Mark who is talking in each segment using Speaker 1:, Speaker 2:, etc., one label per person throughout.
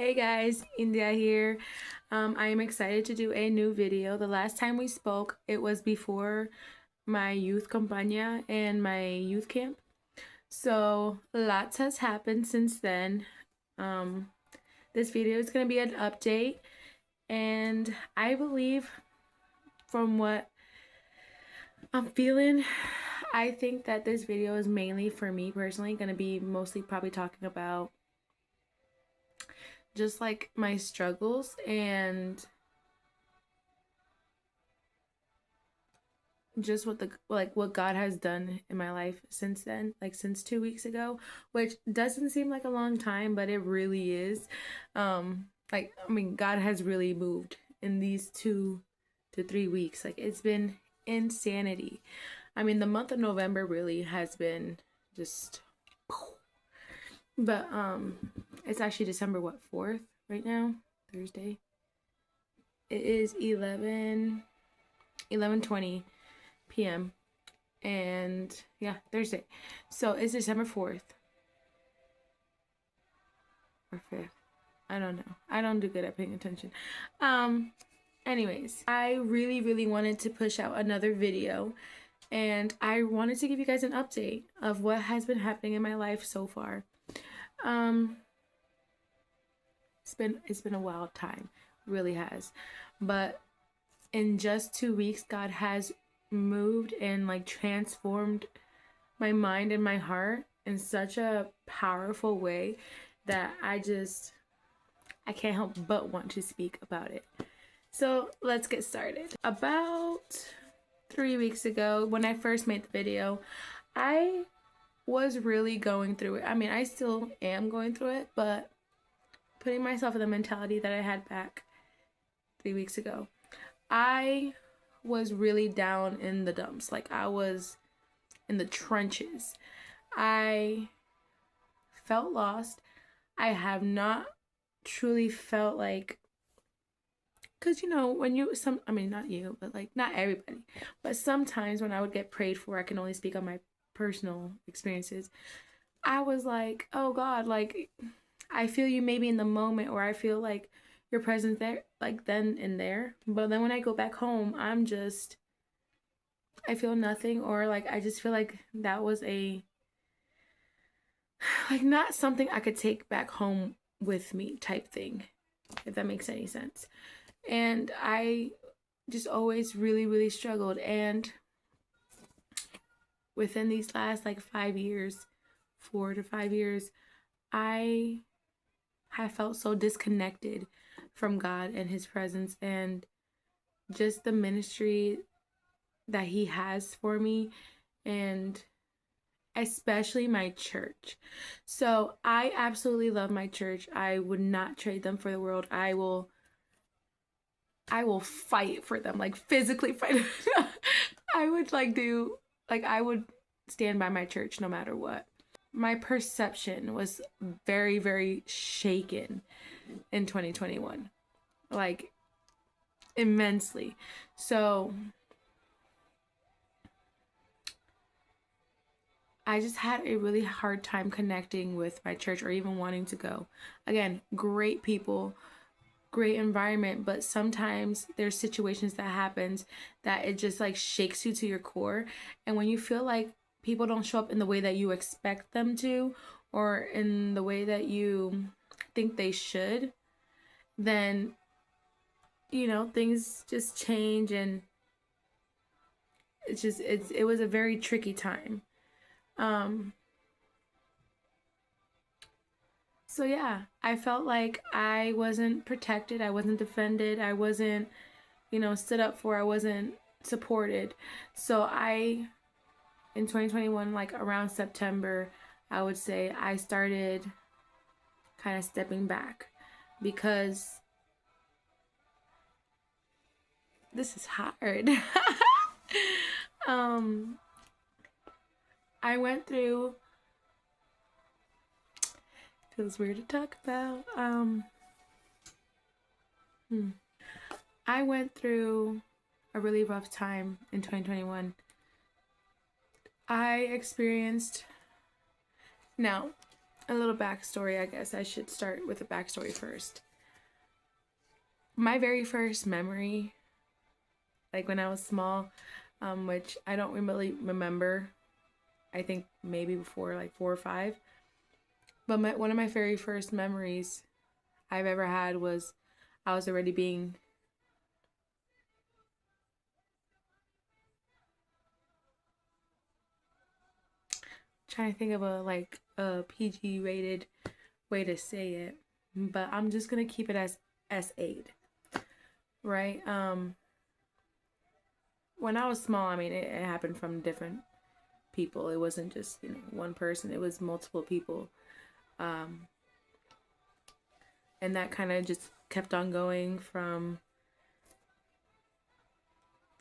Speaker 1: Hey guys, India here. I am excited to do a new video. The last time we spoke, it was before my youth campaña and my youth camp. So lots has happened since then. Um, this video is going to be an update, and I believe from what I'm feeling, I think that this video is mainly for me personally, going to be mostly probably talking about just like my struggles and just what God has done in my life since then, like since 2 weeks ago, which doesn't seem like a long time, but it really is. God has really moved in these 2 to 3 weeks. Like, it's been insanity. The month of November really has been just, but it's actually December 4th right now, Thursday. It is 11:20 p.m. and yeah, Thursday. So it's December 4th or 5th. I don't know. I don't do good at paying attention. Anyways, I really wanted to push out another video, and I wanted to give you guys an update of what has been happening in my life so far. It's been a wild time, it really has. But in just 2 weeks, God has moved and like transformed my mind and my heart in such a powerful way that I can't help but want to speak about it. So let's get started. About 3 weeks ago, when I first made the video, I was really going through it. I still am going through it, but putting myself in the mentality that I had back 3 weeks ago, I was really down in the dumps. Like, I was in the trenches. I felt lost. I have not truly felt like, because when not you, but like not everybody, but sometimes when I would get prayed for, I can only speak on my personal experiences. I was like, oh God, like, I feel you maybe in the moment, or I feel like your presence there, like then and there. But then when I go back home, I feel nothing, or like I just feel like that was not something I could take back home with me type thing, if that makes any sense. And I just always really struggled. And within these last like 5 years, 4 to 5 years, I have felt so disconnected from God and His presence and just the ministry that He has for me, and especially my church. So I absolutely love my church. I would not trade them for the world. I will fight for them, like physically fight. I would stand by my church no matter what. My perception was very shaken in 2021, like immensely. So I just had a really hard time connecting with my church or even wanting to go. Again, great people, great environment, but sometimes there's situations that happens that it just like shakes you to your core. And when you feel like people don't show up in the way that you expect them to, or in the way that you think they should, then things just change, and it was a very tricky time. So yeah, I felt like I wasn't protected, I wasn't defended, I wasn't, stood up for, I wasn't supported. So in 2021, like around September, I would say I started kind of stepping back, because this is hard. I went through, feels weird to talk about. I went through a really rough time in 2021. I experienced, now, a little backstory. I guess I should start with a backstory first. My very first memory, like when I was small, which I don't really remember. I think maybe before like 4 or 5. But one of my very first memories I've ever had was I was already being trying to think of a PG rated way to say it, but I'm just gonna keep it as S8, right? When I was small, I mean, it happened from different people. It wasn't just one person. It was multiple people, and that kind of just kept on going from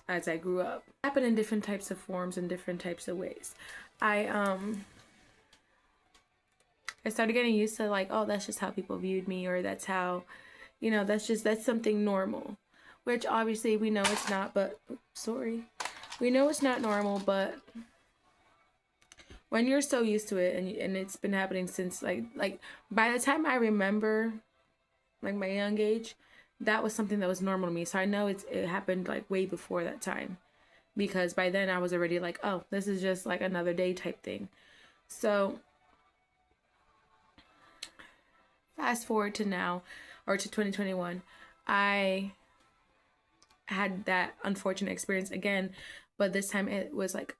Speaker 1: as I grew up. It happened in different types of forms and different types of ways. I started getting used to like, oh, that's just how people viewed me, or that's how, that's something normal, which obviously we know it's not, but we know it's not normal, but when you're so used to it and it's been happening since like by the time I remember like my young age, that was something that was normal to me. So I know it happened like way before that time, because by then I was already like, oh, this is just like another day type thing. So fast forward to now, or to 2021, I had that unfortunate experience again, but this time it was like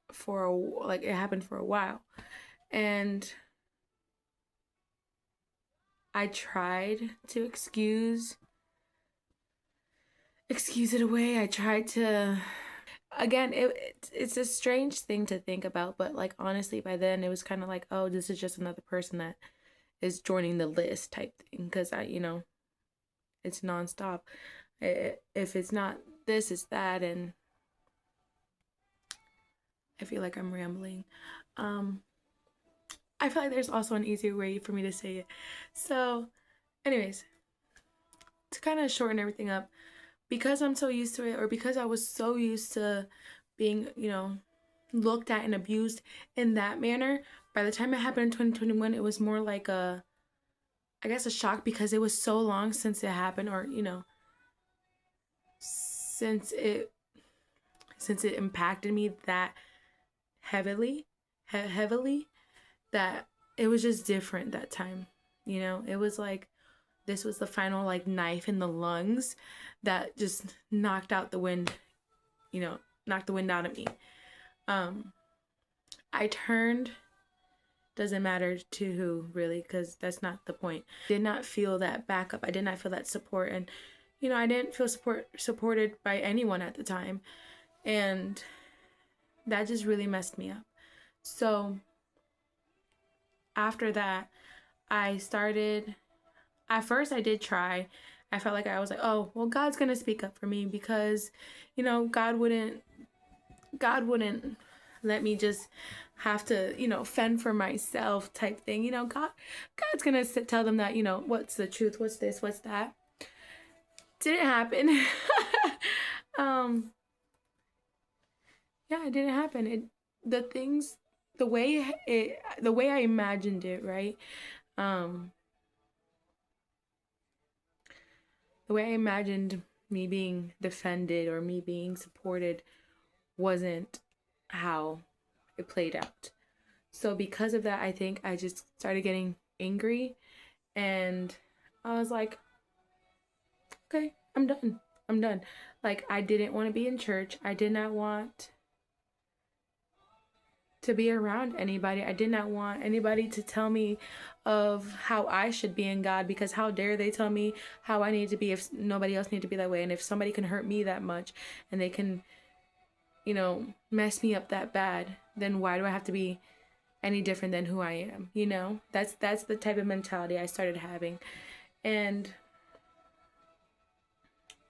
Speaker 1: it happened for a while, and I tried to excuse it away. I tried to, again, it's a strange thing to think about, but like honestly by then it was kind of like, oh, this is just another person that is joining the list type thing, because it's nonstop. If it's not this, it's that, and I feel like I'm rambling. I feel like there's also an easier way for me to say it. So, anyways, to kind of shorten everything up, because I'm so used to it, or because I was so used to being, looked at and abused in that manner, by the time it happened in 2021, it was more like a shock, because it was so long since it happened, or since it impacted me that heavily, that it was just different that time. It was like this was the final like knife in the lungs that just knocked out the wind, knocked the wind out of me. I turned, doesn't matter to who really, because that's not the point. I did not feel that backup. I did not feel that support, and I didn't feel supported by anyone at the time, and that just really messed me up. So after that, I started, at first I did try. I felt like I was like, oh, well, God's gonna speak up for me, because God wouldn't let me just have to fend for myself type thing. God's gonna tell them that what's the truth, what's this, what's that. Didn't happen. Yeah, it didn't happen. The way I imagined it, right? The way I imagined me being defended or me being supported wasn't how it played out. So because of that, I think I just started getting angry, and I was like, okay, I'm done. Like, I didn't want to be in church. I did not want to be around anybody. I did not want anybody to tell me of how I should be in God, because how dare they tell me how I need to be if nobody else needs to be that way. And if somebody can hurt me that much and they can mess me up that bad, then why do I have to be any different than who I am? That's the type of mentality I started having, and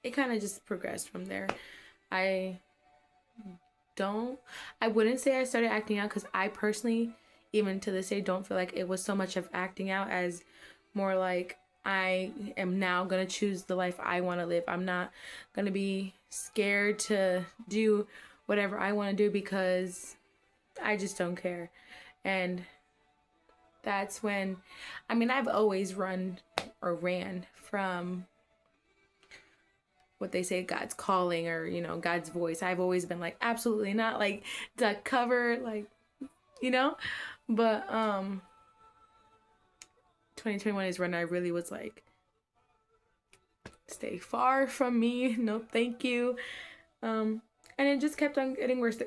Speaker 1: it kind of just progressed from there. I wouldn't say I started acting out, because I personally, even to this day, don't feel like it was so much of acting out as more like I am now going to choose the life I want to live. I'm not going to be scared to do whatever I want to do, because I just don't care. And that's when, I mean, I've always ran from what they say God's calling, or God's voice. I've always been like, absolutely not, like duck cover, like, but 2021 is when I really was like, stay far from me, no thank you. And it just kept on getting worse.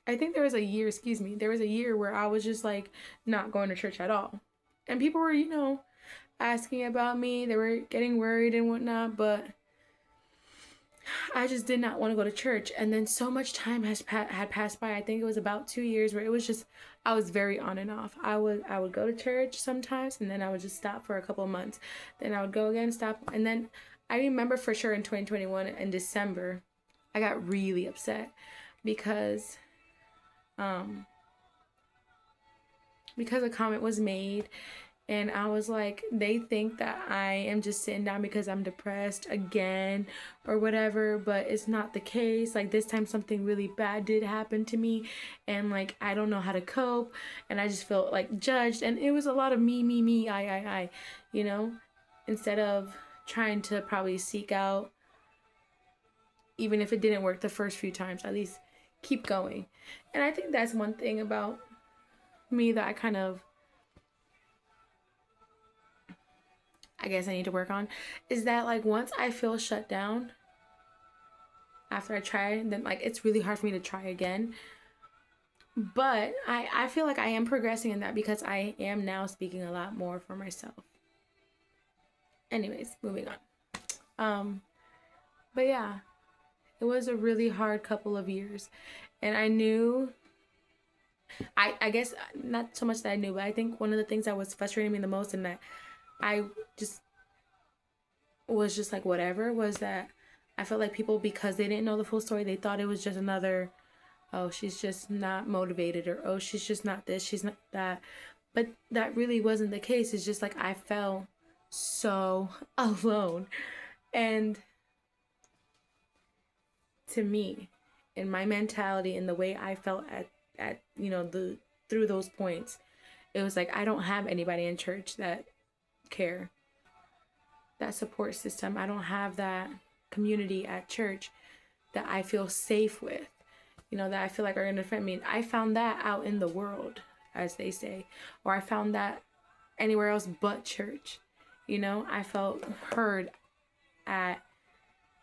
Speaker 1: I think there was a year where I was just like not going to church at all, and people were asking about me. They were getting worried and whatnot, but I just did not want to go to church. And then so much time had passed by. I think it was about 2 years where it was just, I was very on and off. I would go to church sometimes, and then I would just stop for a couple of months. Then I would go again, stop. And then I remember for sure in 2021 in December, I got really upset because a comment was made. And I was like, they think that I am just sitting down because I'm depressed again or whatever, but it's not the case. Like, this time something really bad did happen to me, and like, I don't know how to cope, and I just felt like judged. And it was a lot of me, I, instead of trying to probably seek out, even if it didn't work the first few times, at least keep going. And I think that's one thing about me that I guess I need to work on, is that like once I feel shut down after I try, then like it's really hard for me to try again. But I feel like I am progressing in that because I am now speaking a lot more for myself. Anyways, moving on. But yeah, it was a really hard couple of years, and I knew, I guess not so much that I knew, but I think one of the things that was frustrating me the most, and that I just was just like whatever, was that I felt like people, because they didn't know the full story, they thought it was just another, oh, she's just not motivated, or oh, she's just not this, she's not that. But that really wasn't the case. It's just like I felt so alone. And to me, in my mentality and the way I felt at through those points, it was like I don't have anybody in church that care, that support system. I don't have that community at church that I feel safe with, that I feel like are going to defend me. I found that out in the world, as they say, or I found that anywhere else but church. I felt heard at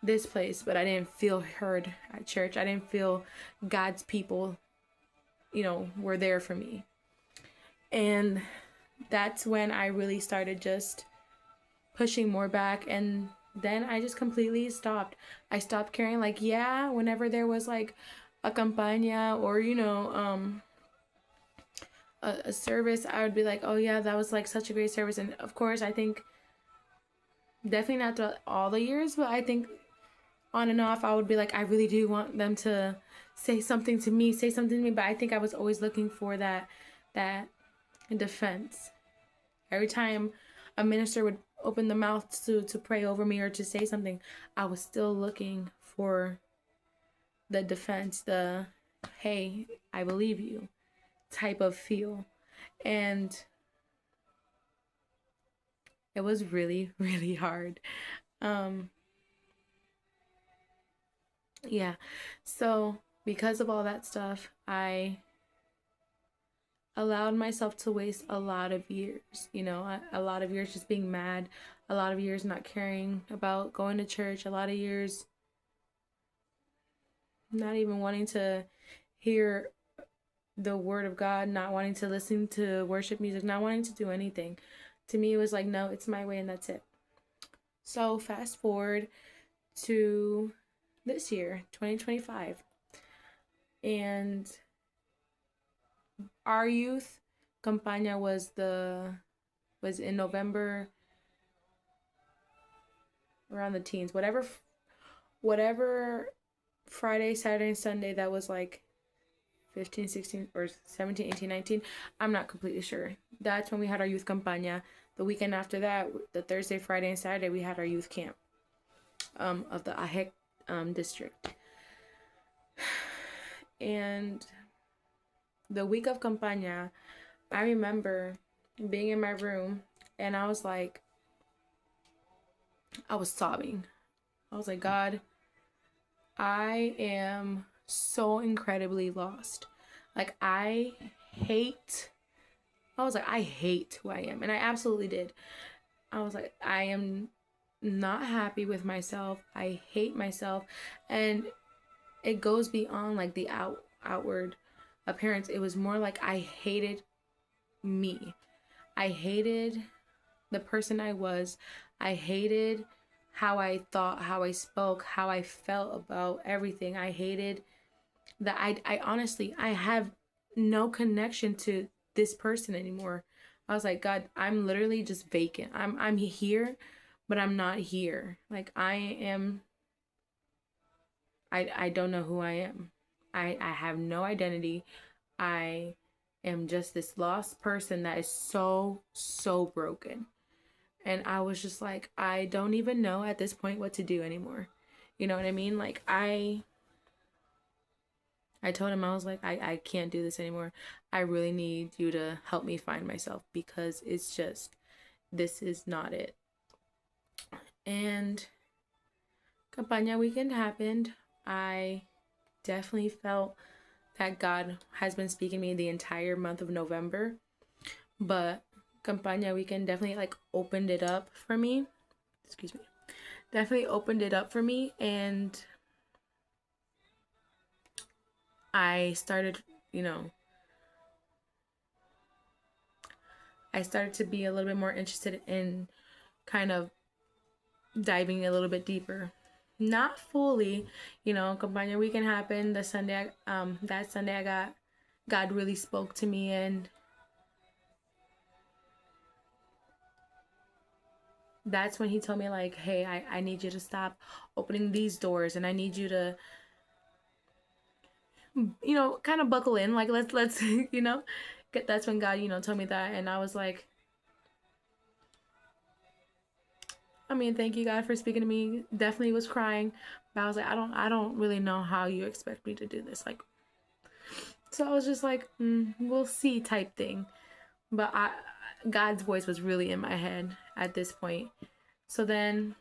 Speaker 1: this place, but I didn't feel heard at church. I didn't feel God's people, were there for me. And that's when I really started just pushing more back. And then I just completely stopped. I stopped caring. Like, yeah, whenever there was like a campaña or, a service, I would be like, oh yeah, that was like such a great service. And of course, I think definitely not throughout all the years, but I think on and off, I would be like, I really do want them to say something to me. But I think I was always looking for that defense. Every time a minister would open the mouth to pray over me or to say something, I was still looking for the defense, the, hey, I believe you type of feel. And it was really, really hard. Yeah. So because of all that stuff, I allowed myself to waste a lot of years, a lot of years just being mad, a lot of years not caring about going to church, a lot of years not even wanting to hear the word of God, not wanting to listen to worship music, not wanting to do anything. To me, it was like, no, it's my way and that's it. So fast forward to this year, 2025. And our youth campaña was in November, around the teens, whatever Friday, Saturday, and Sunday that was like 15, 16, or 17, 18, 19. I'm not completely sure. That's when we had our youth campaña. The weekend after that, the Thursday, Friday, and Saturday, we had our youth camp of the AHEC district. And the week of campaña, I remember being in my room, and I was like, I was sobbing. I was like, God, I am so incredibly lost. Like, hate, I was like, I hate who I am. And I absolutely did. I was like, I am not happy with myself. I hate myself. And it goes beyond like the outward appearance. It was more like I hated me. I hated the person I was. I hated how I thought, how I spoke, how I felt about everything. I hated that I honestly, I have no connection to this person anymore. I was like, God, I'm literally just vacant. I'm here, but I'm not here. Like, I don't know who I am. I have no identity. I am just this lost person that is so broken. And I was just like, I don't even know at this point what to do anymore. You know what I mean? Like, I told him, I was like, I can't do this anymore. I really need you to help me find myself, because it's just, this is not it. And Campagna weekend happened. I definitely felt that God has been speaking to me the entire month of November. But Campagna weekend definitely like opened it up for me. Excuse me. Definitely opened it up for me, and I started, I started to be a little bit more interested in kind of diving a little bit deeper. Not fully, Campagna weekend happened. That Sunday God really spoke to me, and that's when he told me like, hey, I need you to stop opening these doors, and I need you to, kind of buckle in. Like, let's, that's when God, told me that. And I was like, I mean, thank you, God, for speaking to me. Definitely was crying, but I was like, I don't really know how you expect me to do this. Like, so I was just like, we'll see type thing. But God's voice was really in my head at this point. So then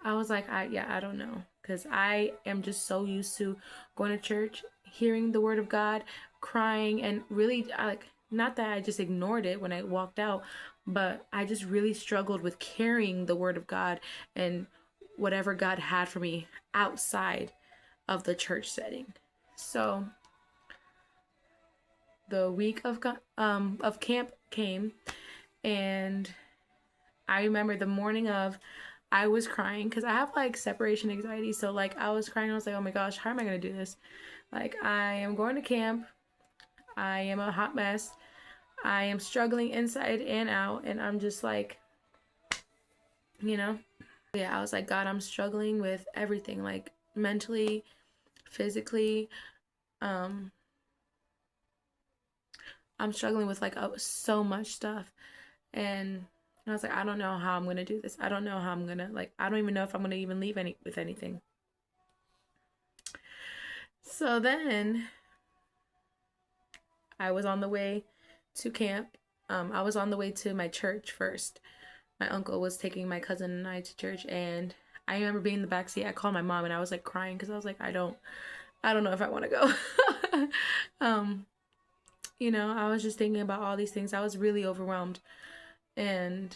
Speaker 1: I was like, I don't know, because I am just so used to going to church, hearing the word of God, crying, and really, like, not that I just ignored it when I walked out, but I just really struggled with carrying the word of God and whatever God had for me outside of the church setting. So the week of camp came, and I remember the morning of, I was crying because I have like separation anxiety. So like I was crying. I was like, oh my gosh, how am I going to do this? Like, I am going to camp. I am a hot mess. I am struggling inside and out. And I'm just like, yeah, I was like, God, I'm struggling with everything, like mentally, physically. I'm struggling with like so much stuff. And I was like, I don't know how I'm going to do this. I don't know how I'm going to, like, I don't even know if I'm going to even leave with anything. So then I was on the way to camp. I was on the way to my church first. My uncle was taking my cousin and I to church, and I remember being in the backseat. I called my mom, and I was like crying because I was like, I don't know if I want to go. I was just thinking about all these things. I was really overwhelmed, and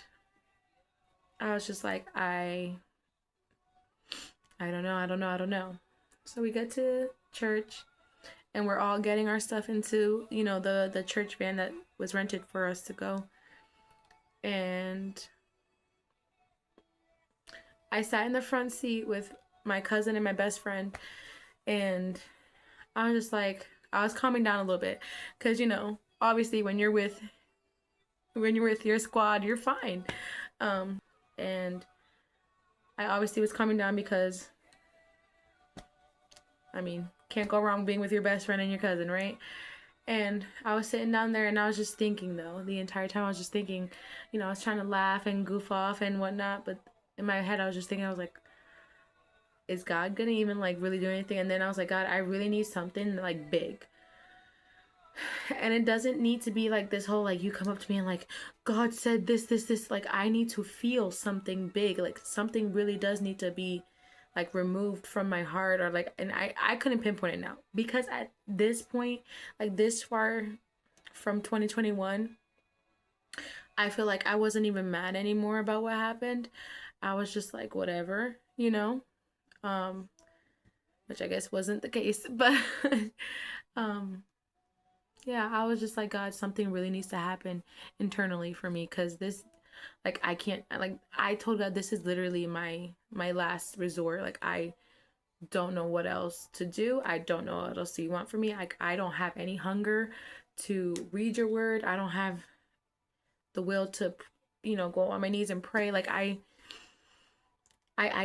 Speaker 1: I was just like, I don't know. So we get to church, and we're all getting our stuff into, the church van that was rented for us to go. And I sat in the front seat with my cousin and my best friend, and I was just like, I was calming down a little bit, because obviously when you're with your squad, you're fine. And I obviously was calming down because, I mean, can't go wrong being with your best friend and your cousin, right? And I was sitting down there, and I was just thinking, though, the entire time I was just thinking, I was trying to laugh and goof off and whatnot, but in my head I was just thinking, I was like, is God gonna even like really do anything? And then I was like, God, I really need something like big. And it doesn't need to be like this whole, like, you come up to me and like, God said this. Like, I need to feel something big. Like, something really does need to be like removed from my heart, or like, and I couldn't pinpoint it now, because at this point, like this far from 2021, I feel like I wasn't even mad anymore about what happened. I was just like, whatever, you know? Um, which I guess wasn't the case, but um yeah, I was just like, God, something really needs to happen internally for me, because this, like, I can't, like, I told God, this is literally my last resort. Like, I don't know what else to do. I don't know what else you want from me. Like, I don't have any hunger to read your word. I don't have the will to, go on my knees and pray. Like, I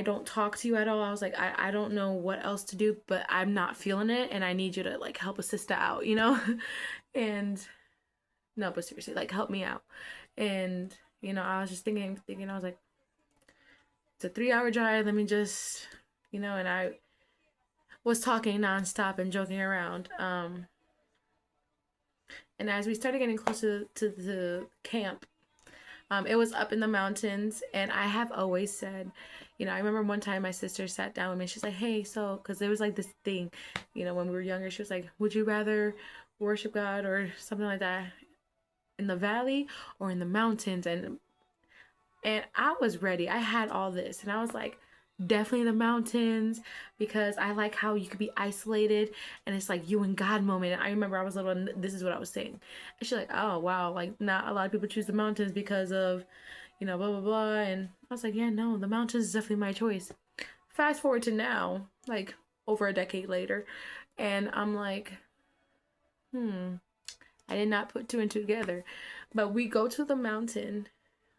Speaker 1: don't talk to you at all. I was like, I don't know what else to do, but I'm not feeling it, and I need you to like help a sister out, And no, but seriously, like, help me out. And I was just thinking, I was like, it's a 3-hour drive. Let me just, and I was talking nonstop and joking around. And as we started getting closer to the camp, it was up in the mountains, and I have always said, I remember one time my sister sat down with me. She's like, "Hey, so," because there was like this thing, when we were younger. She was like, "Would you rather worship God or something like that in the valley or in the mountains?" And I was ready. I had all this, and I was like, definitely the mountains, because I like how you could be isolated and it's like you and God moment. And I remember I was little and this is what I was saying. And she's like, "Oh wow, like not a lot of people choose the mountains because of, blah blah blah." And I was like, "Yeah, no, the mountains is definitely my choice." Fast forward to now, like over a decade later, and I'm like, I did not put two and two together. But we go to the mountain,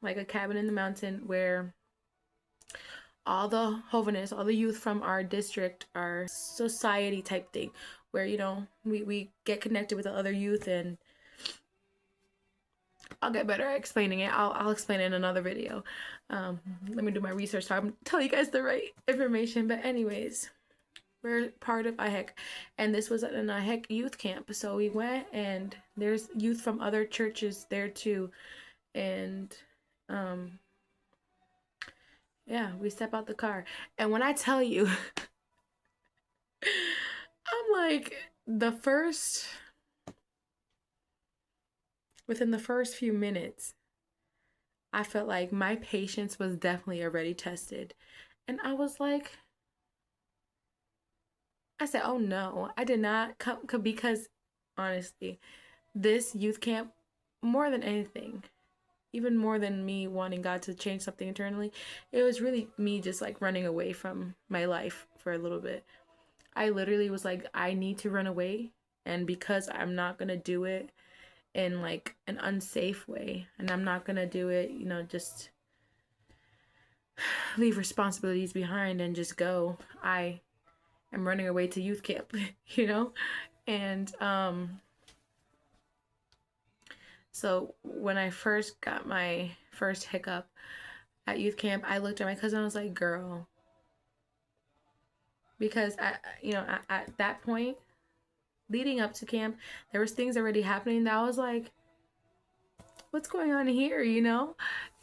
Speaker 1: like a cabin in the mountain, where all the Hovenists, all the youth from our district, our society type thing, where, we get connected with the other youth. And I'll get better at explaining it. I'll explain it in another video. Let me do my research so I'm telling you guys the right information. But anyways, we're part of IHEC, and this was an IHEC youth camp. So we went, and there's youth from other churches there too. And yeah, we step out the car, and when I tell you, I'm like, within the first few minutes, I felt like my patience was definitely already tested. And I was like, I said, oh no, I did not come, because honestly, this youth camp, more than anything, even more than me wanting God to change something internally, it was really me just like running away from my life for a little bit. I literally was like, I need to run away. And because I'm not going to do it in like an unsafe way, and I'm not going to do it, just leave responsibilities behind and just go, I am running away to youth camp, And so when I first got my first hiccup at youth camp, I looked at my cousin, I was like, girl, because at that point, leading up to camp, there was things already happening that I was like, what's going on here,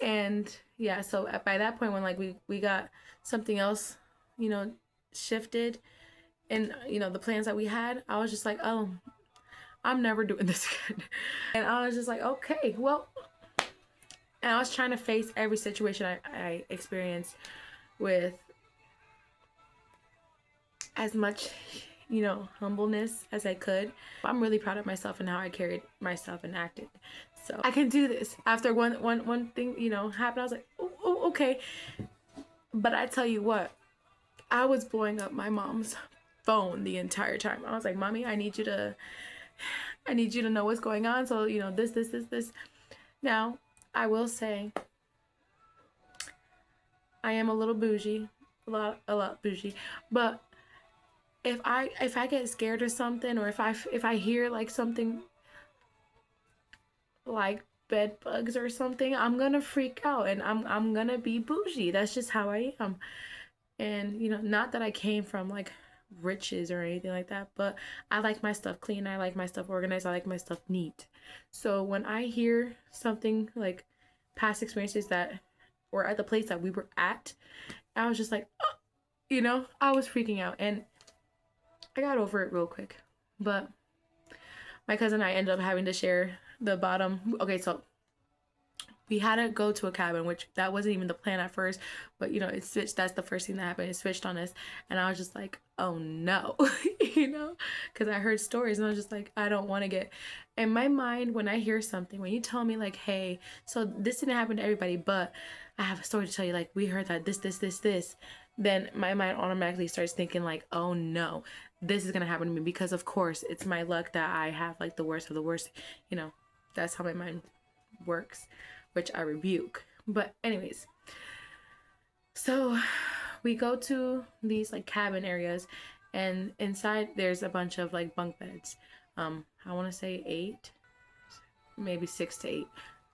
Speaker 1: And yeah, so by that point, when like we got something else, shifted, and the plans that we had, I was just like, oh, I'm never doing this again. And I was just like, okay, well, and I was trying to face every situation I experienced with as much, humbleness as I could. I'm really proud of myself and how I carried myself and acted. So I can do this. After one thing, happened, I was like, oh, okay. But I tell you what, I was blowing up my mom's phone the entire time. I was like, Mommy, I need you to know what's going on. So, this. Now, I will say, I am a little bougie, a lot bougie, but if I get scared or something, or if I hear like something like bed bugs or something, I'm gonna freak out, and I'm gonna be bougie. That's just how I am. And not that I came from like riches or anything like that, but I like my stuff clean. I like my stuff organized. I like my stuff neat. So when I hear something like past experiences that were at the place that we were at, I was just like, oh, you know, I was freaking out, and I got over it real quick. But my cousin and I ended up having to share the bottom. Okay, so we had to go to a cabin, which that wasn't even the plan at first, but you know, it switched. That's the first thing that happened. It switched on us, and I was just like, oh no, you know, because I heard stories, and I was just like, I don't want to get. In my mind, when I hear something, when you tell me like, hey, so this didn't happen to everybody, but I have a story to tell you, like we heard that this, then my mind automatically starts thinking like, oh no, this is gonna happen to me, because of course it's my luck that I have like the worst of the worst, you know. That's how my mind works, which I rebuke. But anyways, so we go to these like cabin areas, and inside there's a bunch of like bunk beds. I want to say 8, maybe 6 to 8.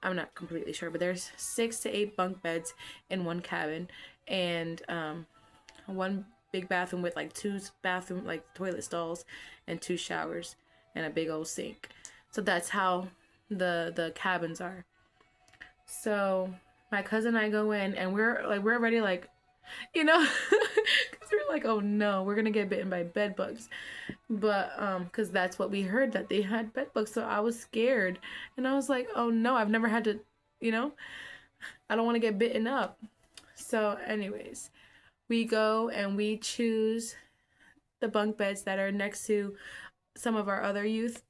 Speaker 1: I'm not completely sure, but there's 6 to 8 bunk beds in one cabin, and one big bathroom with like 2 bathroom like toilet stalls and 2 showers and a big old sink. So that's how the cabins are. So my cousin and I go in, and we're already like, you know, because we're like, oh no, we're gonna get bitten by bed bugs. But because that's what we heard, that they had bed bugs. So I was scared, and I was like, oh no, I've never had to, you know, I don't want to get bitten up. So anyways, we go and we choose the bunk beds that are next to some of our other youth.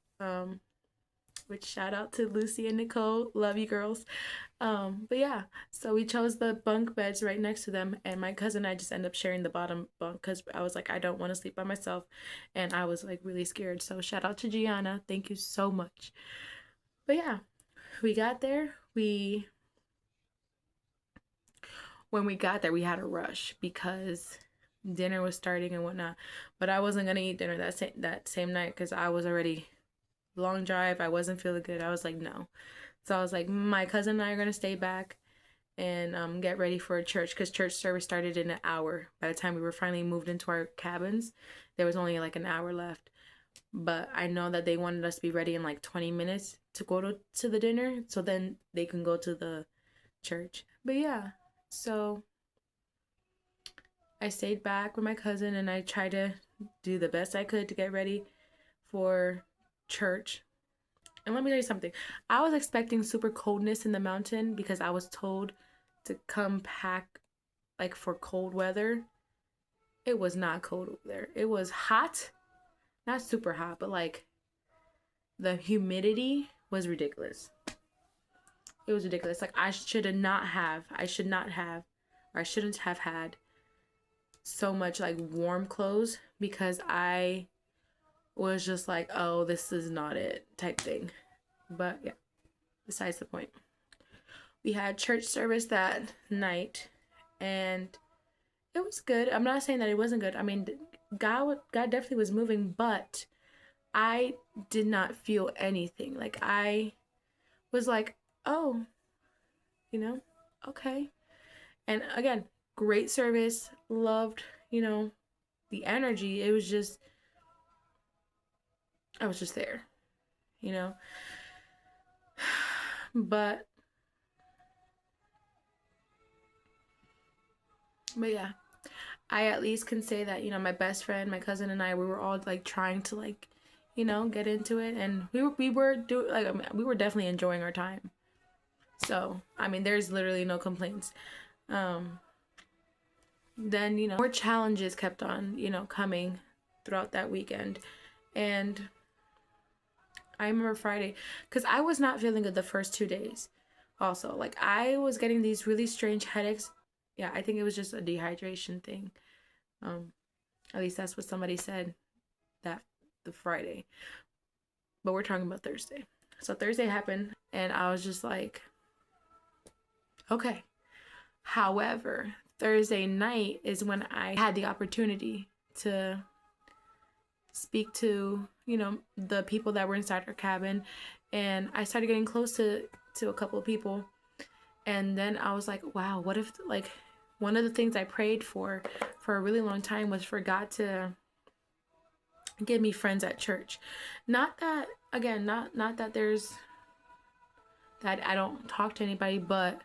Speaker 1: Which shout out to Lucy and Nicole, love you girls. But yeah, so we chose the bunk beds right next to them, and my cousin and I just ended up sharing the bottom bunk because I was like, I don't want to sleep by myself, and I was like really scared. So shout out to Gianna, thank you so much. But yeah, we got there. When we got there, we had a rush because dinner was starting and whatnot. But I wasn't gonna eat dinner that same night because I was already long drive. I wasn't feeling good. I was like, no. So I was like, my cousin and I are gonna stay back and get ready for church, because church service started in an hour. By the time we were finally moved into our cabins, there was only like an hour left. But I know that they wanted us to be ready in like 20 minutes to go to the dinner, so then they can go to the church. But yeah, so I stayed back with my cousin, and I tried to do the best I could to get ready for church. And let me tell you something. I was expecting super coldness in the mountain because I was told to come pack like for cold weather. It was not cold over there. It was hot. Not super hot, but like the humidity was ridiculous. It was ridiculous. Like I shouldn't have had so much like warm clothes, because I was just like, oh, this is not it type thing. But yeah, besides the point. We had church service that night, and it was good. I'm not saying that it wasn't good. I mean, God definitely was moving, but I did not feel anything. Like I was like, oh, you know, okay. And again, great service, loved, you know, the energy. It was just, I was just there, you know. But yeah, I at least can say that, you know, my best friend, my cousin and I, we were all like trying to like, you know, get into it, and we were definitely enjoying our time. So, I mean, there's literally no complaints. Then, you know, more challenges kept on, you know, coming throughout that weekend. And I remember Friday, because I was not feeling good the first 2 days. Also, like I was getting these really strange headaches. Yeah, I think it was just a dehydration thing. At least that's what somebody said that the Friday. But we're talking about Thursday. So Thursday happened, and I was just like, okay. However, Thursday night is when I had the opportunity to speak to, you know, the people that were inside our cabin, and I started getting close to a couple of people. And then I was like, wow, what if like one of the things I prayed for a really long time was for God to give me friends at church. Not that, again, not that there's that I don't talk to anybody, but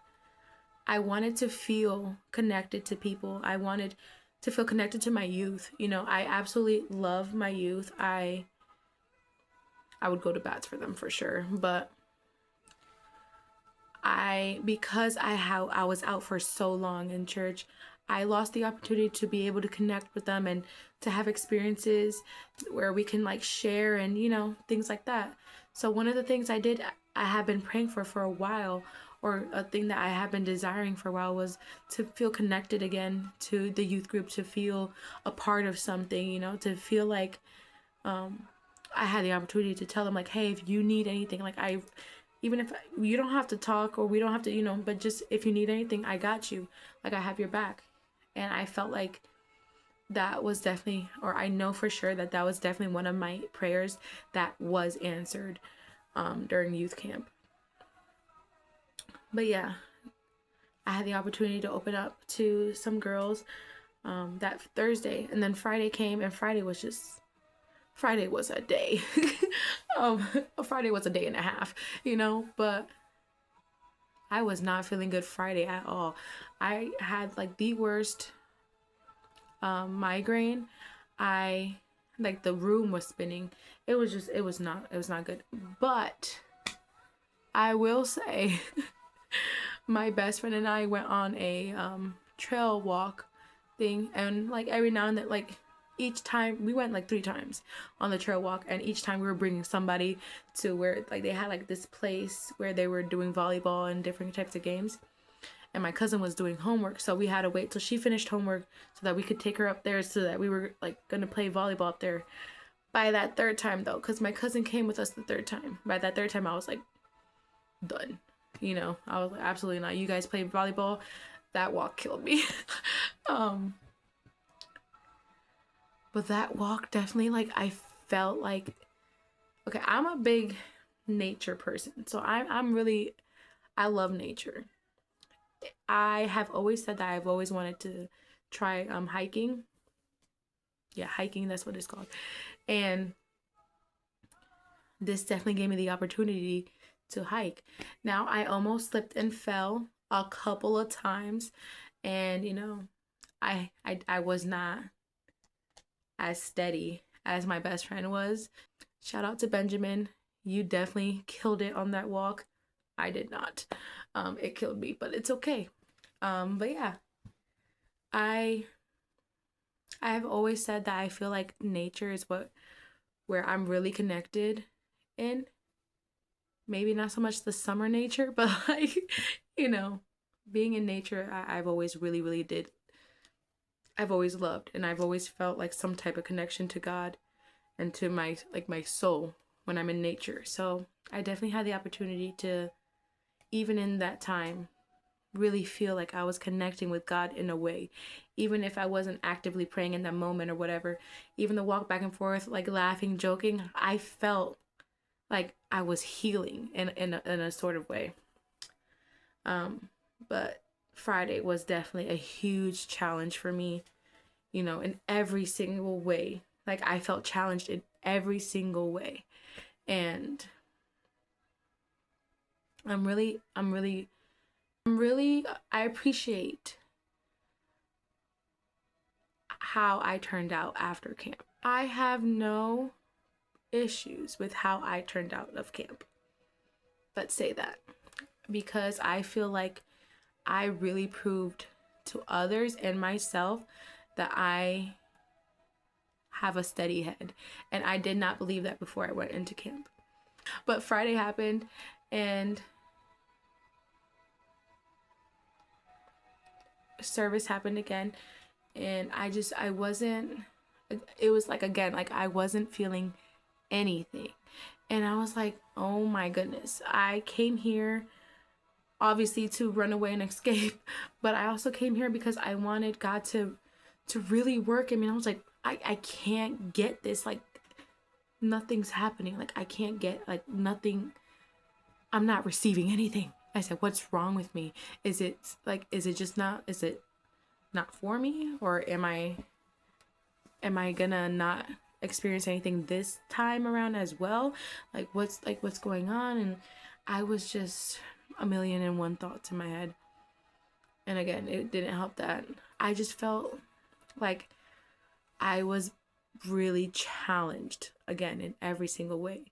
Speaker 1: I wanted to feel connected to people. I wanted to feel connected to my youth. You know, I absolutely love my youth. I would go to bats for them for sure, but because I was out for so long in church, I lost the opportunity to be able to connect with them and to have experiences where we can like share and, you know, things like that. So one of the things I have been praying for a while, or a thing that I have been desiring for a while, was to feel connected again to the youth group, to feel a part of something, you know, to feel like I had the opportunity to tell them like, hey, if you need anything, like even if you don't have to talk or we don't have to, you know, but just if you need anything, I got you. Like I have your back. And I felt like that was definitely, or I know for sure that that was definitely one of my prayers that was answered during youth camp. But yeah, I had the opportunity to open up to some girls that Thursday, and then Friday came, and Friday was a day. Friday was a day and a half, you know, but I was not feeling good Friday at all. I had like the worst migraine. I like the room was spinning. It was not good. But I will say my best friend and I went on a trail walk thing, and like every now and then, like each time we went like 3 times on the trail walk, and each time we were bringing somebody to where like they had like this place where they were doing volleyball and different types of games, and my cousin was doing homework, so we had to wait till she finished homework so that we could take her up there, so that we were like gonna play volleyball up there. By that 3rd time though, because my cousin came with us the 3rd time, by that 3rd time I was like done, you know. I was like, absolutely not, you guys played volleyball, that walk killed me. But that walk definitely, like, I felt like, okay, I'm a big nature person. So I love nature. I have always said that I've always wanted to try hiking. Yeah, hiking, that's what it's called. And this definitely gave me the opportunity to hike. Now, I almost slipped and fell a couple of times. And, you know, I was not as steady as my best friend was. Shout out to Benjamin. You definitely killed it on that walk. I did not. It killed me, but it's okay. But yeah, I have always said that I feel like nature is where I'm really connected in. Maybe not so much the summer nature, but like, you know, being in nature, I've always really did. I've always loved, and I've always felt like some type of connection to God and to my soul when I'm in nature. So I definitely had the opportunity to, even in that time, really feel like I was connecting with God in a way, even if I wasn't actively praying in that moment or whatever. Even the walk back and forth, like laughing, joking, I felt like I was healing in a sort of way. But Friday was definitely a huge challenge for me, you know, in every single way. Like I felt challenged in every single way. And I appreciate how I turned out after camp. I have no issues with how I turned out of camp. Let's say that. Because I feel like I really proved to others and myself that I have a steady head. And I did not believe that before I went into camp. But Friday happened, and service happened again, and I wasn't, it was like, again, like I wasn't feeling anything. And I was like, oh my goodness, I came here obviously to run away and escape, but I also came here because I wanted God to really work. I mean, I was like, I can't get this, like nothing's happening, like I can't get, like nothing, I'm not receiving anything. I said, what's wrong with me? Is it not for me, or am I gonna not experience anything this time around as well. What's going on? And I was just a million and one thoughts in my head. And again, it didn't help that I just felt like I was really challenged again in every single way.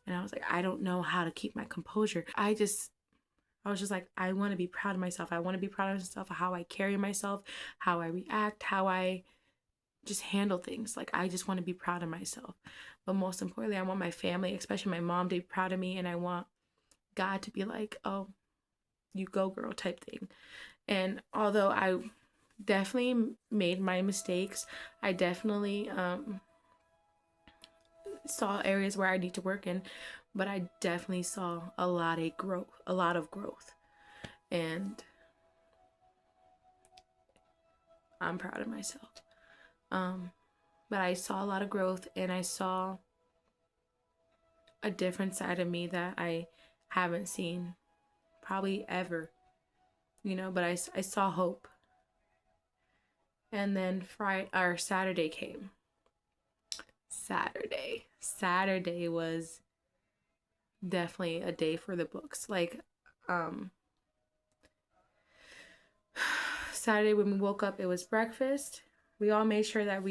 Speaker 1: And I was like, I don't know how to keep my composure. I was just like, I want to be proud of myself. I want to be proud of myself, how I carry myself, how I react, how I just handle things. Like, I just want to be proud of myself. But most importantly, I want my family, especially my mom, to be proud of me. And I want God to be like, oh, you go, girl, type thing. And although I definitely made my mistakes, I definitely saw areas where I need to work in, but I definitely saw a lot of growth. And I'm proud of myself. But I saw a lot of growth, and I saw a different side of me that I haven't seen probably ever, but I saw hope. And then Saturday came. Saturday was definitely a day for the books. Like, Saturday when we woke up, it was breakfast. We all made sure that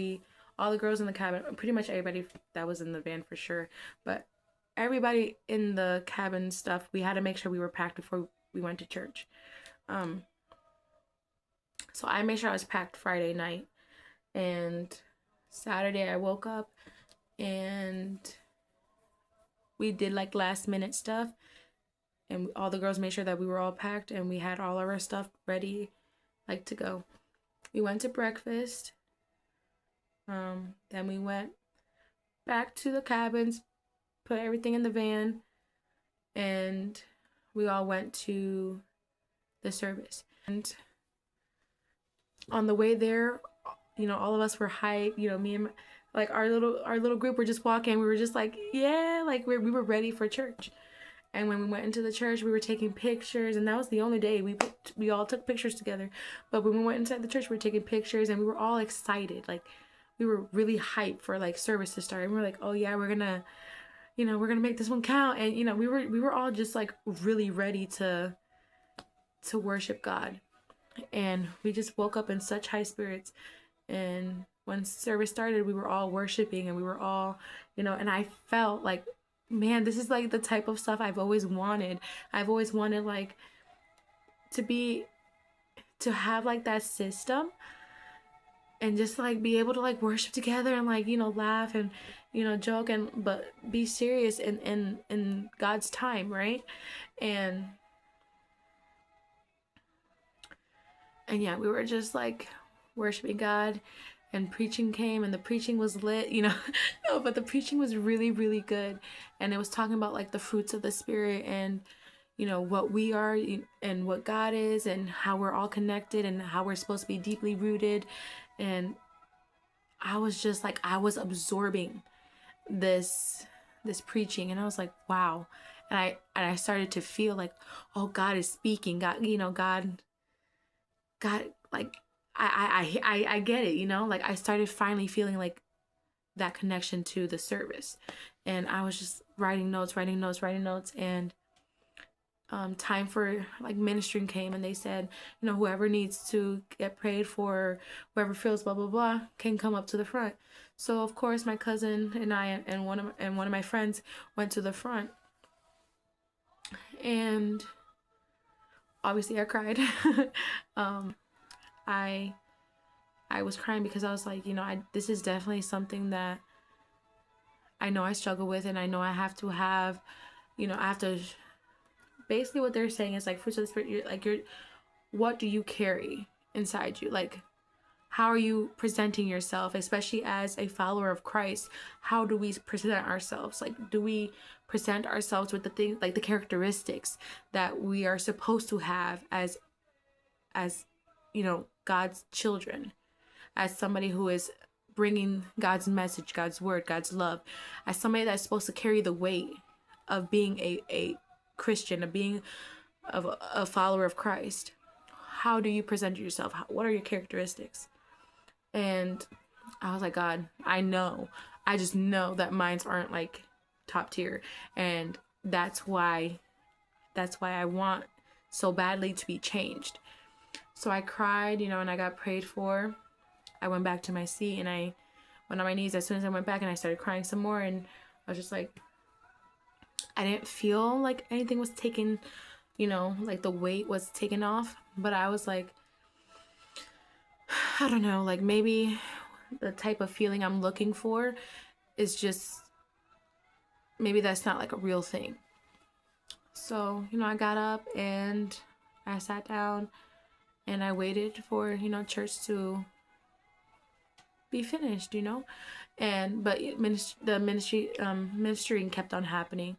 Speaker 1: all the girls in the cabin, pretty much everybody that was in the van for sure, but everybody in the cabin stuff, we had to make sure we were packed before we went to church. So I made sure I was packed Friday night, and Saturday I woke up and we did like last minute stuff, and all the girls made sure that we were all packed and we had all of our stuff ready, like, to go. We went to breakfast. Then we went back to the cabins, put everything in the van, and we all went to the service. And on the way there, all of us were hyped. Me and like our little group were just walking. We were just like, yeah, like we were ready for church. And when we went into the church, we were taking pictures, and that was the only day we all took pictures together. But when we went inside the church, we were taking pictures, and we were all excited. Like, we were really hyped for like service to start, and we were like, oh yeah, we're gonna make this one count. And we were all just like really ready to worship God. And we just woke up in such high spirits. And when service started, we were all worshiping, and we were all, and I felt like, man, this is like the type of stuff I've always wanted. I've always wanted, like, to have like that system, and just like be able to like worship together and like, laugh and, joke, and but be serious in God's time, right? And yeah, we were just like worshiping God, and preaching came, and the preaching was lit, no, but the preaching was really, really good. And it was talking about like the fruits of the Spirit, and what we are and what God is, and how we're all connected, and how we're supposed to be deeply rooted. And I was just like, I was absorbing this preaching, and I was like, wow. And I started to feel like, oh, God is speaking. God, God, like, I get it, like I started finally feeling like that connection to the service. And I was just writing notes, and time for like ministering came, and they said, whoever needs to get prayed for, whoever feels blah blah blah, can come up to the front. So of course my cousin and I and one of my friends went to the front, and obviously I cried. I was crying because I was like, this is definitely something that I know I struggle with, and I know I have to have, I have to. Basically, what they're saying is like, fruits of the Spirit. What do you carry inside you? Like, how are you presenting yourself, especially as a follower of Christ? How do we present ourselves? Like, do we present ourselves with the things, like the characteristics that we are supposed to have as God's children, as somebody who is bringing God's message, God's word, God's love, as somebody that's supposed to carry the weight of being a Christian, of being a follower of Christ? How do you present yourself? What are your characteristics? And I was like, God, I know I just know that mines aren't like top tier, and that's why I want so badly to be changed. So I cried, and I got prayed for. I went back to my seat and I went on my knees as soon as I went back, and I started crying some more. And I was just like, I didn't feel like anything was taken, like the weight was taken off. But I was like, I don't know, like maybe the type of feeling I'm looking for is just, maybe that's not like a real thing. So, I got up and I sat down and I waited for, church to be finished, and but the ministering kept on happening,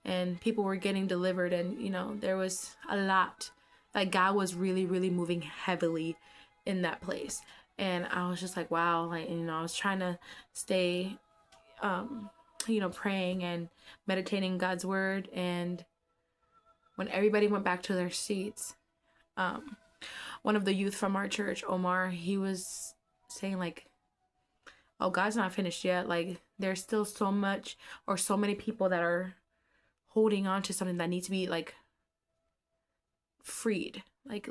Speaker 1: and people were getting delivered, and there was a lot, like God was really, really moving heavily in that place. And I was just like, wow, like, I was trying to stay praying and meditating God's word. And when everybody went back to their seats, one of the youth from our church, Omar, he was saying like, oh, God's not finished yet. Like, there's still so much, or so many people that are holding on to something that needs to be like freed, like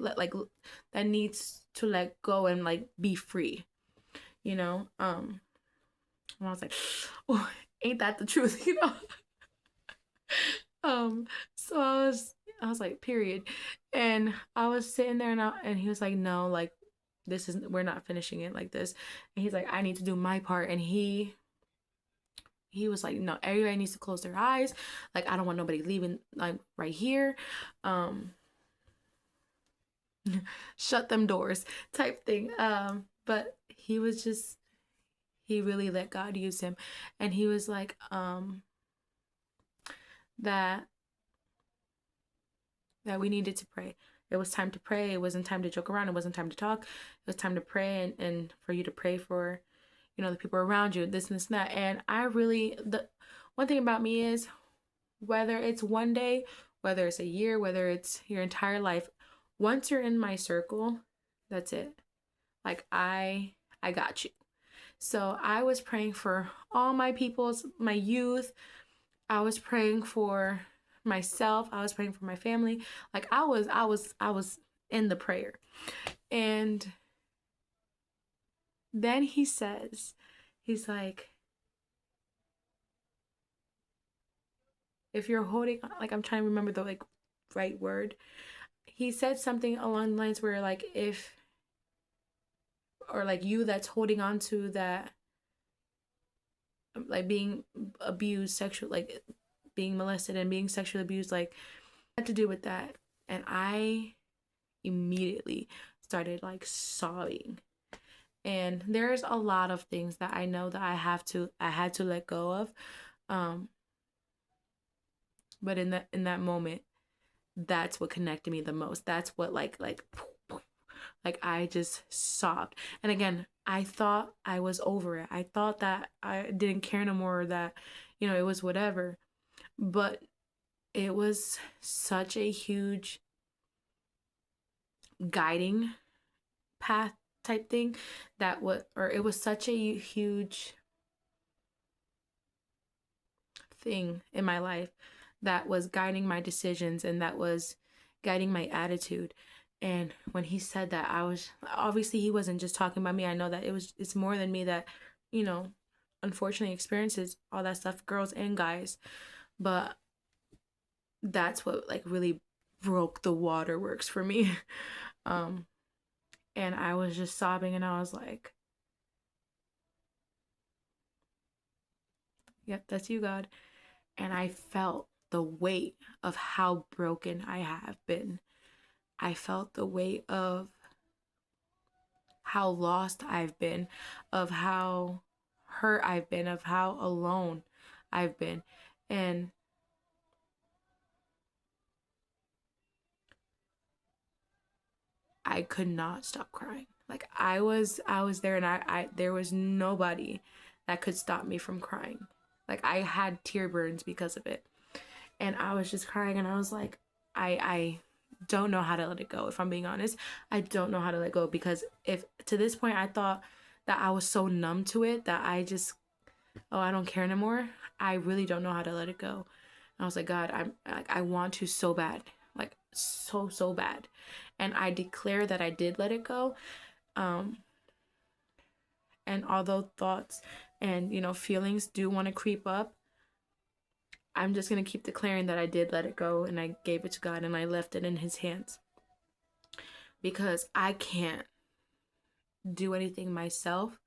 Speaker 1: that needs to let go and like be free, and I was like, oh, ain't that the truth, so I was like, period. And I was sitting there, and he was like, no, like, this isn't, we're not finishing it like this. And he's like, I need to do my part. And he was like, no, everybody needs to close their eyes. Like, I don't want nobody leaving, like, right here. Shut them doors type thing. But he was just, he really let God use him. And he was like, that we needed to pray. It was time to pray. It wasn't time to joke around. It wasn't time to talk. It was time to pray, and for you to pray for, the people around you, this and this and that. And I really, the one thing about me is, whether it's one day, whether it's a year, whether it's your entire life, once you're in my circle, that's it. Like, I got you. So I was praying for all my peoples, my youth. I was praying for myself. I was praying for my family. Like, I was in the prayer. And then he's like, if you're holding, like, I'm trying to remember the like right word. He said something along the lines where, like, if, or like, you that's holding on to that, like, being abused, sexual, like being molested and being sexually abused, like, had to do with that. And I immediately started like sobbing. And there's a lot of things that I know that I had to let go of. But in that moment, that's what connected me the most. That's what like I just sobbed. And again, I thought I was over it. I thought that I didn't care no more, that, it was whatever. But it was such a huge guiding path type thing, it was such a huge thing in my life that was guiding my decisions, and that was guiding my attitude. And when he said that, I was, obviously he wasn't just talking about me. I know that it's more than me that, unfortunately experiences all that stuff, girls and guys. But that's what like really broke the waterworks for me. And I was just sobbing, and I was like, yep, that's you, God. And I felt the weight of how broken I have been. I felt the weight of how lost I've been, of how hurt I've been, of how alone I've been. And I could not stop crying. Like, I was there, and I there was nobody that could stop me from crying. Like, I had tear burns because of it. And I was just crying, and I was like, I don't know how to let it go. If I'm being honest, I don't know how to let go, because if to this point I thought that I was so numb to it that I just oh, I don't care anymore, I really don't know how to let it go. And I was like, God, I want to so bad, like so bad. And I declare that I did let it go. Um, and although thoughts and, feelings do want to creep up, I'm just going to keep declaring that I did let it go and I gave it to God and I left it in his hands, because I can't do anything myself.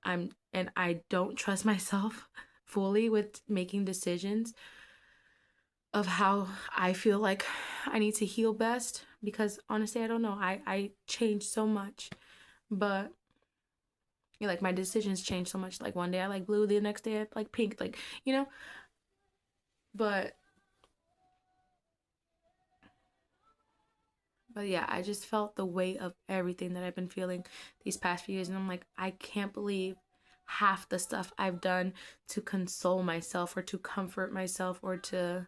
Speaker 1: And I don't trust myself fully with making decisions of how I feel like I need to heal best, because honestly, I don't know. I changed so much, but like my decisions change so much. Like one day I like blue, the next day I like pink, like, but yeah, I just felt the weight of everything that I've been feeling these past few years, and I'm like, I can't believe half the stuff I've done to console myself or to comfort myself or to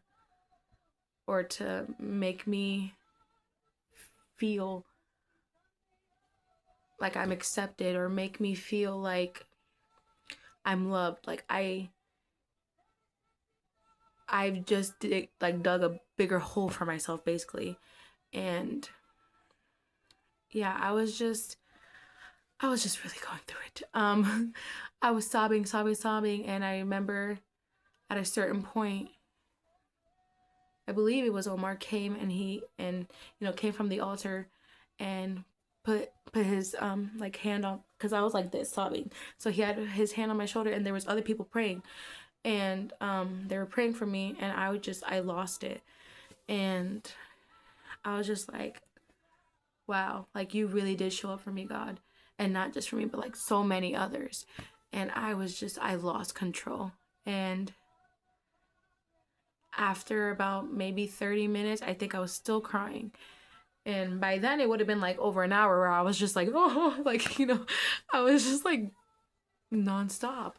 Speaker 1: make me feel like I'm accepted or make me feel like I'm loved. Like I've just dug a bigger hole for myself basically. And yeah, I was just really going through it. I was sobbing, and I remember at a certain point, I believe it was Omar came and came from the altar and put his like hand on, because I was like this sobbing. So he had his hand on my shoulder and there was other people praying, and they were praying for me, and I lost it. And I was just like, wow, like you really did show up for me, God. And not just for me, but like so many others. And I lost control. And after about maybe 30 minutes, I think I was still crying. And by then it would have been like over an hour where I was just like, oh, like, I was just like nonstop.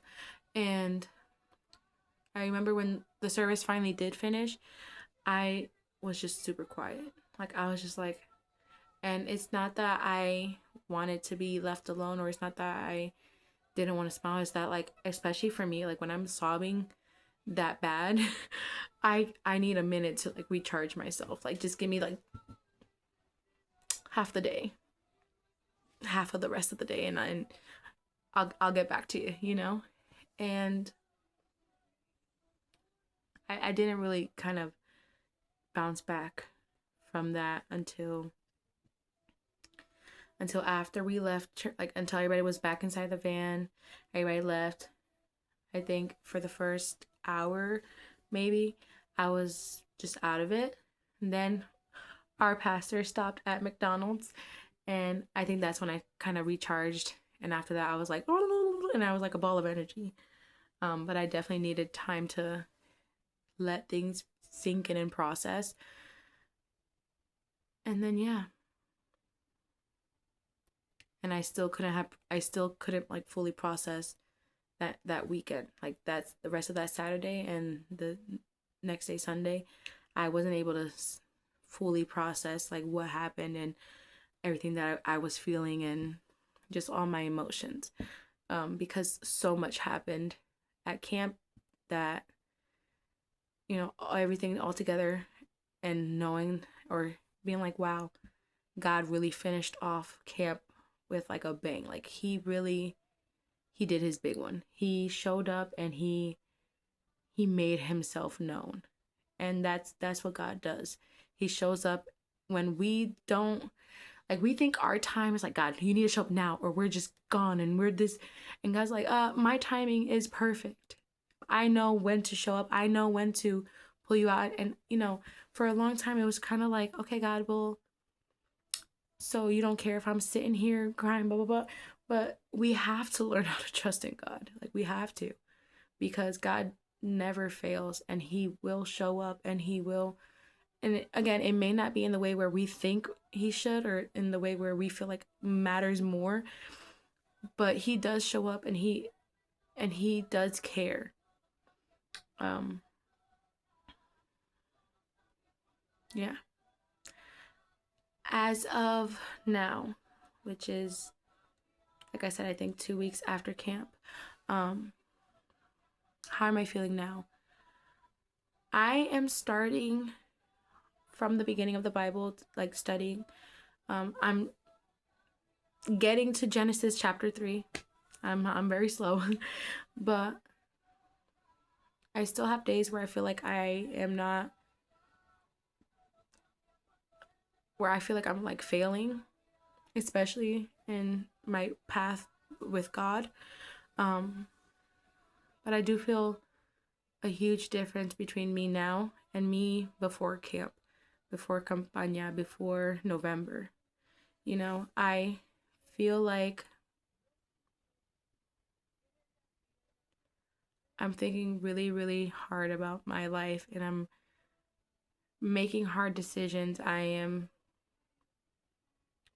Speaker 1: And I remember when the service finally did finish, I was just super quiet. Like, I was just like, and it's not that I wanted to be left alone, or it's not that I didn't want to smile. It's that, like, especially for me, like when I'm sobbing that bad, I need a minute to like recharge myself. Like, just give me like half the day, half of the rest of the day, and I'll get back to you. And I didn't really kind of bounce back from that until after we left, like until everybody was back inside the van. Everybody left. I think for the first hour, maybe, I was just out of it. And then our pastor stopped at McDonald's, and I think that's when I kind of recharged. And after that, I was like, and I was like a ball of energy. But I definitely needed time to let things sink in and process. And then yeah, and I still couldn't like fully process that weekend. Like, that's the rest of that Saturday and the next day Sunday, I wasn't able to fully process like what happened and everything that I was feeling, and just all my emotions, because so much happened at camp that everything all together, and knowing or being like, wow, God really finished off camp with like a bang. Like, he did his big one. He showed up and he made himself known. And that's what God does. He shows up when we don't, like, we think our time is like, God, you need to show up now or we're just gone and we're this. And God's like, my timing is perfect. I know when to show up. I know when to pull you out. And for a long time it was kind of like, okay, God, well, so you don't care if I'm sitting here crying, blah blah blah. But we have to learn how to trust in God. Like, we have to, because God never fails, and he will show up, and he will. And again, it may not be in the way where we think he should, or in the way where we feel like matters more, but he does show up, and he does care. Yeah. As of now, which is, like I said, I think 2 weeks after camp, How am I feeling now? I am starting from the beginning of the Bible, like studying. I'm getting to Genesis chapter 3. I'm very slow, but I still have days where I feel like I am not, where I feel like I'm like failing, especially in my path with God. Um, but I do feel a huge difference between me now and me before camp, before campaña, before November. You know, I feel like I'm thinking really, really hard about my life, and I'm making hard decisions. I am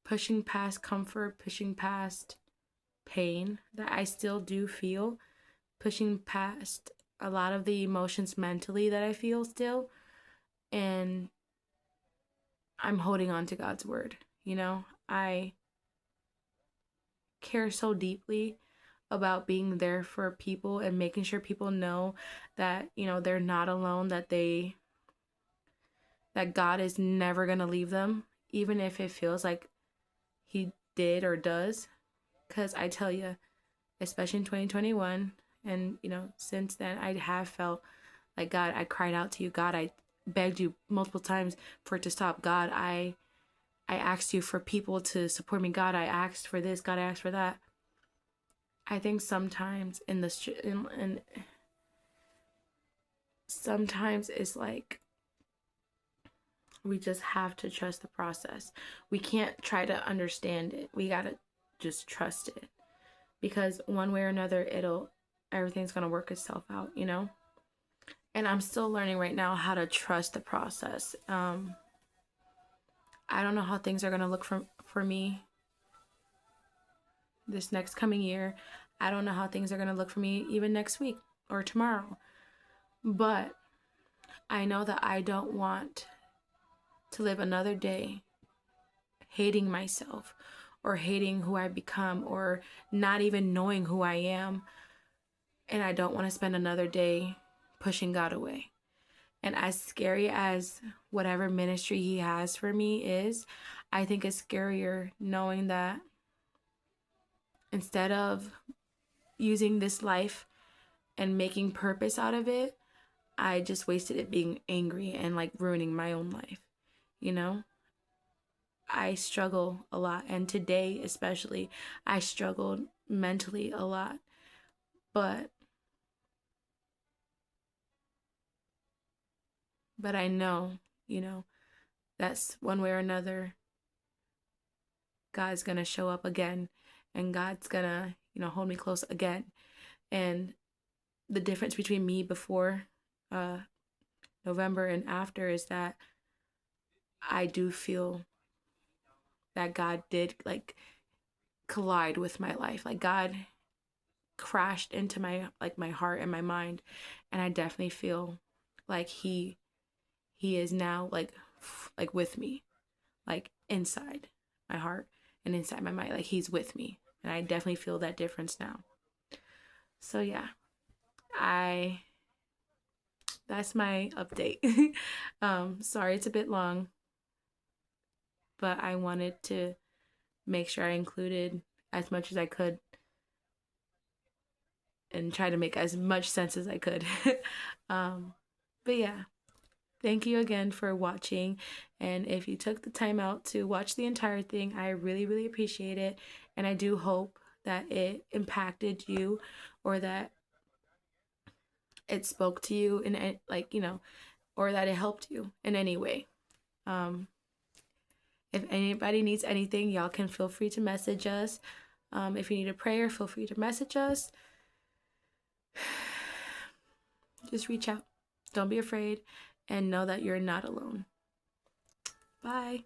Speaker 1: pushing past comfort, pushing past pain that I still do feel, pushing past a lot of the emotions mentally that I feel still, and I'm holding on to God's word. You know, I care so deeply about being there for people and making sure people know that, you know, they're not alone, that God is never going to leave them, even if it feels like he did or does. Because I tell you, especially in 2021, and, you know, since then, I have felt like, God, I cried out to you. God, I begged you multiple times for it to stop. God, I asked you for people to support me. God, I asked for this. God, I asked for that. I think sometimes sometimes it's like we just have to trust the process. We can't try to understand it. We gotta just trust it, because one way or another, everything's gonna work itself out, you know. And I'm still learning right now how to trust the process. I don't know how things are gonna look for me this next coming year. I don't know how things are gonna look for me even next week or tomorrow. But I know that I don't want to live another day hating myself or hating who I become or not even knowing who I am. And I don't want to spend another day pushing God away. And as scary as whatever ministry he has for me is, I think it's scarier knowing that instead of using this life and making purpose out of it, I just wasted it being angry and like ruining my own life, you know? I struggle a lot, and today especially, I struggled mentally a lot. But I know, you know, that's one way or another, God's gonna show up again, and God's gonna, you know, hold me close again. And the difference between me before uh November and after is that I do feel that God did like collide with my life. Like God crashed into my heart and my mind, and I definitely feel like he is now like with me, like inside my heart and inside my mind, like he's with me, and I definitely feel that difference now. So yeah, I that's my update. Sorry it's a bit long, but I wanted to make sure I included as much as I could and try to make as much sense as I could. um, but yeah, thank you again for watching. And if you took the time out to watch the entire thing, I really, really appreciate it. And I do hope that it impacted you, or that it spoke to you in, like, you know, or that it helped you in any way. Um, if anybody needs anything, y'all can feel free to message us. If you need a prayer, feel free to message us. Just reach out. Don't be afraid, and know that you're not alone. Bye.